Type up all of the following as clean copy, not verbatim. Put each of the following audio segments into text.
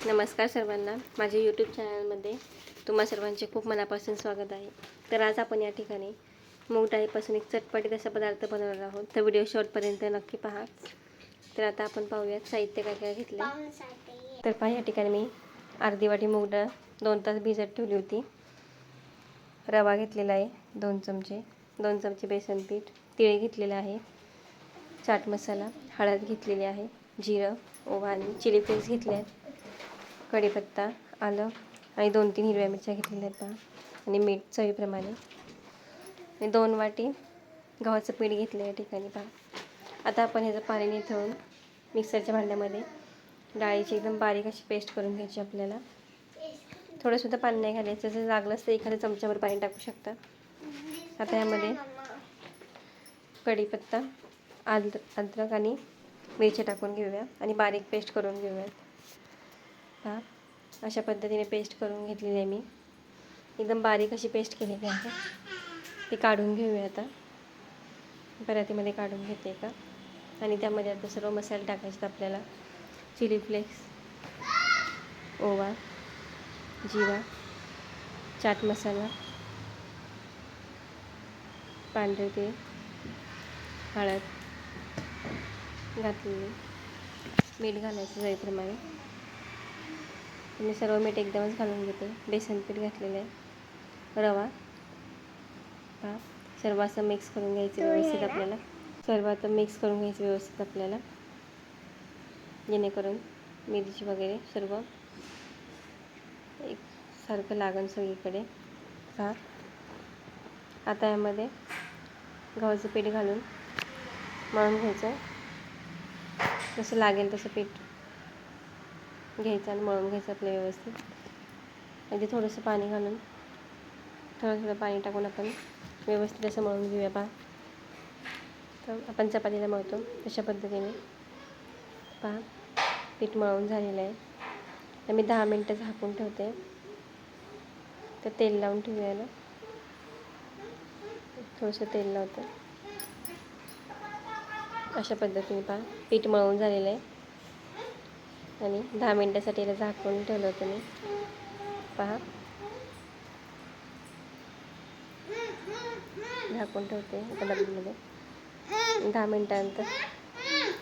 नमस्कार सर्वांना, माझ्या यूट्यूब चॅनलमध्ये तुम्हा सर्वांचे खूप मनापासून स्वागत आहे. तर आज आपण या ठिकाणी मूग डाळीपासून एक चटपटीत असा पदार्थ बनवणार आहोत. तर व्हिडिओ शेवटपर्यंत नक्की पहा. तर आता आपण पाहूयात साहित्य काय काय घेतले. तर पहा, या ठिकाणी मी अर्धी वाटी मूग डाळ 2 तास भिजत ठेवली होती. रवा घेतलेला आहे 2 चमचे, 2 चमचे बेसन पीठ, तीळ घेतलेला आहे, चाट मसाला, हळद घेतलेली आहे, जिरं, ओवा आणि चिली फ्लेक्स घेतले आहेत, कढीपत्ता, आलं आणि 2-3 हिरव्या मिरच्या घेतलेल्या आहेत पहा, आणि मीठ चवीप्रमाणे. आणि 2 वाटी गव्हाचं पीठ घेतलं या ठिकाणी पहा. आता आपण ह्याचं पाणी निथळून मिक्सरच्या भांड्यामध्ये डाळीची एकदम बारीक अशी पेस्ट करून घ्यायची. आपल्याला थोडंसुद्धा पाणी नाही घालायचं, जर लागलंच तर एखाद्या चमच्यावर पाणी टाकू शकता. आता यामध्ये कढीपत्ता, अद्रक आणि मिरच्या टाकून घेऊया आणि बारीक पेस्ट करून घेऊयात. पहा, अशा पद्धतीने पेस्ट करून घेतलेली आहे मी. एकदम बारीक अशी पेस्ट केलेली आहे. ती काढून घेऊया. आता परातीमध्ये काढून घेते का, आणि त्यामध्ये आता सर्व मसाले टाकायचे आपल्याला. चिली फ्लेक्स, ओवा, जिरा, चाट मसाला, पांढरे तीळ, हळद घातलेली, मीठ घालायचं चवीप्रमाणे. मी सर्व मीठ एकदमच घालून घेते. बेसन पीठ घातलेलं आहे, रवा. पहा, सर्व असं मिक्स करून घ्यायचं व्यवस्थित आपल्याला. सर्व आता मिक्स करून घ्यायचं व्यवस्थित आपल्याला, जेणेकरून मिरची वगैरे सर्व एकसारखं लागण सगळीकडे. पहा, आता यामध्ये गव्हाचं पीठ घालून मळून घ्यायचं. जसं लागेल तसं पीठ घ्यायचं आणि मळून घ्यायचं आपलं व्यवस्थित. म्हणजे थोडंसं पाणी घालून थोडं पाणी टाकून आपण व्यवस्थित असं मळून घेऊया. पहा, तर आपण चपातीला मळतो तशा पद्धतीने. पहा, पीठ मळून झालेलं आहे. तर मी 10 मिनटं झाकून ठेवते. तर तेल लावून ठेवूया ना, थोडंसं तेल लावते. अशा पद्धतीने पहा, पीठ मळून झालेलं आहे आणि 10 मिनटासाठी याला झाकून ठेवलं होतं मी. पहा, झाकून ठेवते एका डब्यामध्ये. 10 मिनटानंतर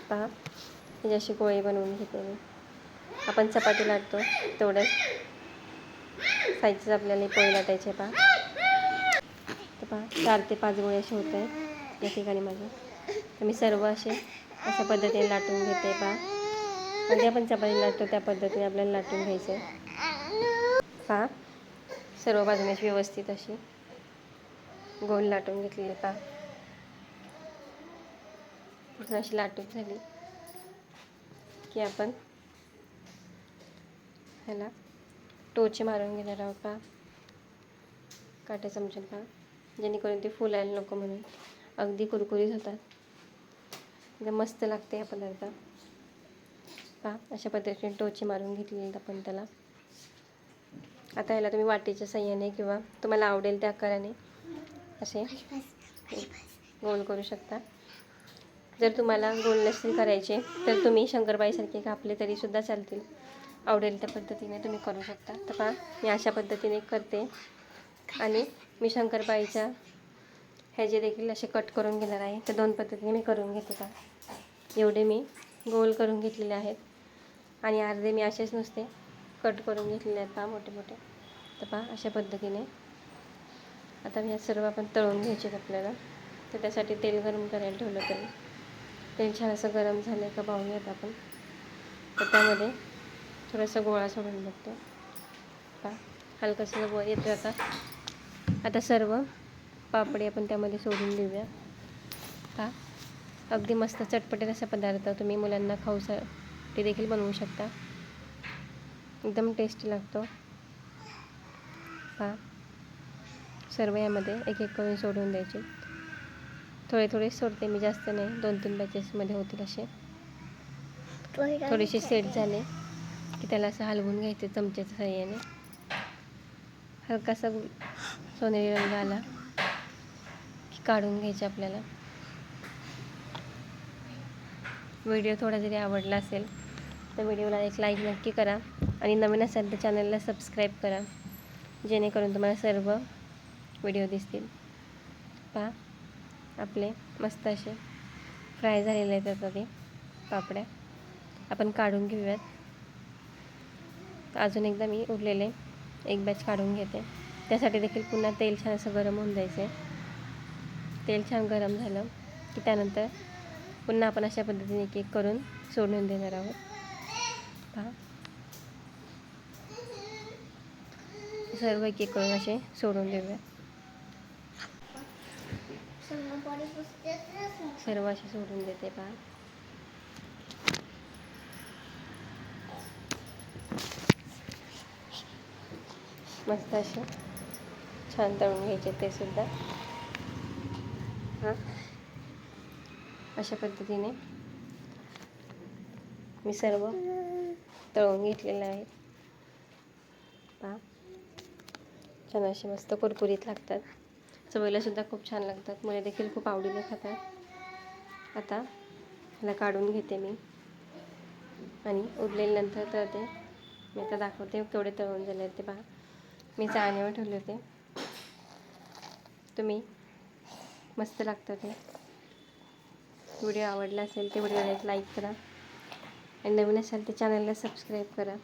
पहा, ही अशी गोळी बनवून घेते मी. आपण चपाती लाटतो तेवढ्याच साईजचं आपल्याला पोळी लाटायची आहे. पहा, तर पहा 4 ते 5 गोळे असे होत आहेत या ठिकाणी माझे. तर मी सर्व अशा पद्धतीने लाटून घेते. पहा, म्हणजे आपण चपाती लाटतो त्या पद्धतीने आपल्याला लाटून घ्यायचं आहे. पहा, सर्व बाजूने व्यवस्थित अशी गोल लाटून घेतलेली. पहा, पूर्ण अशी लाटून झाली की आपण ह्याला टोचे मारून घेणार आहोत. पहा, काट्या चमच्यात. पहा, जेणेकरून ते फुलायला नको म्हणून. अगदी कुरकुरीत होतात, एकदम मस्त लागते हा पदार्थ. पहा, अशा पद्धतीने टोचे मारून घेतलेले आपण त्याला. आता याला तुम्ही वाटीच्या साह्याने किंवा तुम्हाला आवडेल त्या आकाराने असे गोल करू शकता. जर तुम्हाला गोल नसतील करायचे तर तुम्ही शंकरपाळीसारखे कापले तरीसुद्धा चालतील. आवडेल त्या पद्धतीने तुम्ही करू शकता. तर पहा, मी अशा पद्धतीने करते आणि मी शंकरपाळीच्या ह्याचे देखील असे कट करून घेणार आहे. तर 2 पद्धतीने मी करून घेते. पहा, एवढे मी गोल करून घेतलेले आहेत आणि अर्धे मी असेच नुसते कट करून घेतलेले आहेत. पहा, मोठे मोठे. तर पहा, अशा पद्धतीने आता ह्या सर्व आपण तळून घ्यायचे आहेत आपल्याला. तर त्यासाठी तेल गरम करायला ठेवलं. तरी तेल छान असं गरम झालं का पाहूयात आपण. तर त्यामध्ये थोडासा गोळा सोडून बघतो. पहा, हलकंसं गोळा येतो. आता सर्व पापडी आपण त्यामध्ये सोडून देऊया. पहा, अगदी मस्त चटपटीत असा पदार्थ तुम्ही मुलांना खाऊसाठी देखील बनवू शकता. एकदम टेस्टी लागतो. पहा, सर्व यामध्ये एक एक करून सोडून द्यायचे. थोडे थोडे सोडते मी, जास्त नाही. 2-3 बॅचेसमध्ये होतील असे. थोडेसे सेट झाले की त्याला असं हलवून घ्यायचे चमच्याच्या साहाय्याने. हलकासा सोनेरी रंग आला की काढून घ्यायचे आपल्याला. व्हिडिओ थोडा जरी आवडला असेल तर व्हिडिओला एक लाईक नक्की करा. आणि नवीन असाल तर चॅनलला सबस्क्राईब करा, जेणेकरून तुम्हाला सर्व व्हिडिओ दिसतील. पहा आपले मस्त असे फ्राय झालेले आहेत आता ते पापड्या. आपण काढून घेऊयात. अजून एकदा मी उरलेले एक बॅच काढून घेते. त्यासाठी देखील पुन्हा तेल छान असं गरम होऊन द्यायचं आहे. तेल छान गरम झालं की त्यानंतर पुन्हा आपण अशा पद्धतीने एक एक करून सोडून देणार आहोत. पहा सर्व एक एक करून असे सोडून देऊया. सर्व असे सोडून देते. पहा मस्त असे छान तळून घ्यायचे ते सुद्धा. हां अशा पद्धतीने मी सर्व तळून घेतलेलं आहे. पहा छान असे मस्त कुरकुरीत लागतात. चवीला सुद्धा खूप छान लागतात. मुले देखील खूप आवडीने खातात. आता ह्याला काढून घेते मी आणि उरलेल्यानंतर तळते. मी आता दाखवते केवढे तळून झाले ते. पहा मी चाळणीवर ठेवले होते. तुम्ही मस्त लागतं ते. व्हिडिओ आवडला असेल ते व्हिडिओला एक लाईक करा आणि नवीन असाल तर चॅनलला सबस्क्राईब करा.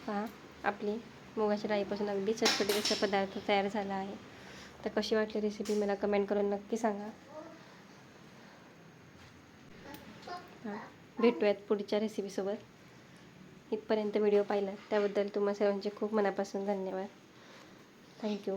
पहा आपली मुगाच्या डाळीपासून अगदी चटपटीत असा पदार्थ तयार झाला आहे. तर कशी वाटली रेसिपी मला कमेंट करून नक्की सांगा. भेटूयात पुढच्या रेसिपीसोबत. इथपर्यंत व्हिडिओ पाहिला त्याबद्दल तुम्हा सर्वांचे खूप मनापासून धन्यवाद. थँक्यू.